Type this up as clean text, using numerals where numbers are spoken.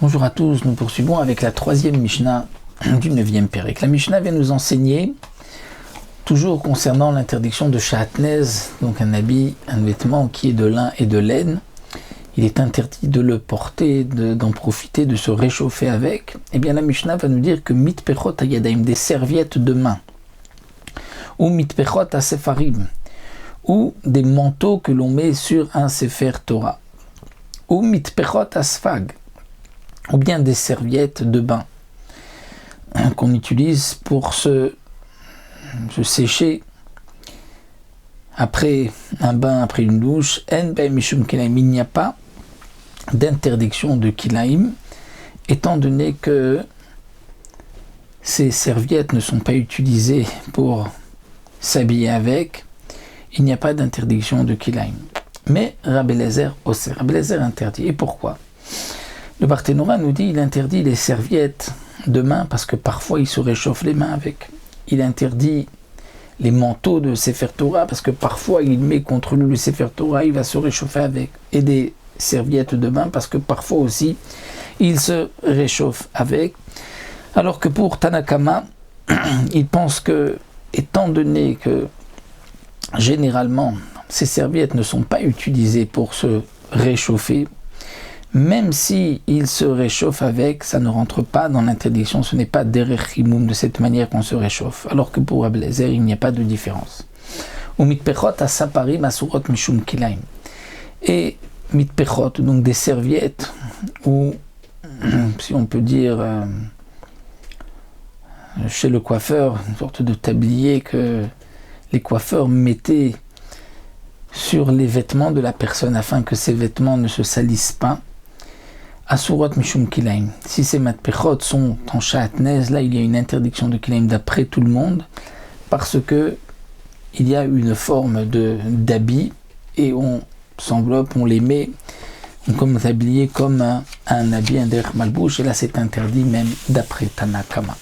Bonjour à tous, nous poursuivons avec la troisième Mishnah du 9e Pérek. La Mishnah vient nous enseigner, toujours concernant l'interdiction de Shahatnez, donc un habit, un vêtement qui est de lin et de laine. Il est interdit de le porter, d'en profiter, de se réchauffer avec. Eh bien la Mishnah va nous dire que mitpechot hayadaim, des serviettes de main, ou mitpechot asefarim, ou des manteaux que l'on met sur un sefer Torah, ou mitpechot asfag, ou bien des serviettes de bain qu'on utilise pour se sécher après un bain, après une douche. En ben mishum kilaim, il n'y a pas d'interdiction de kilaim, étant donné que ces serviettes ne sont pas utilisées pour s'habiller avec, il n'y a pas d'interdiction de kilaim. Mais Rabbi Eliezer osser, Rabbi Eliezer interdit. Et pourquoi? Le Barthénora nous dit qu'il interdit les serviettes de main parce que parfois il se réchauffe les mains avec. Il interdit les manteaux de Sefer Torah parce que parfois il met contre lui le Sefer Torah, il va se réchauffer avec. Et des serviettes de main parce que parfois aussi il se réchauffe avec. Alors que pour Tanakama, il pense que, étant donné que généralement ces serviettes ne sont pas utilisées pour se réchauffer, même si il se réchauffe avec, ça ne rentre pas dans l'interdiction, ce n'est pas derech himoum, de cette manière qu'on se réchauffe. Alors que pour Rabbi Eliezer, il n'y a pas de différence. Ou mitpechot asaparim asurot mishum kilaim. Et mitpechot, donc des serviettes, ou si on peut dire chez le coiffeur, une sorte de tablier que les coiffeurs mettaient sur les vêtements de la personne afin que ces vêtements ne se salissent pas. Asurot mishum kilaim. Si ces matpechot sont en shahatnez, là il y a une interdiction de kilaim d'après tout le monde, parce que il y a une forme d'habit et on s'enveloppe, on les met comme tablier, comme un habit, un derech malbouche, et là c'est interdit même d'après Tanakama.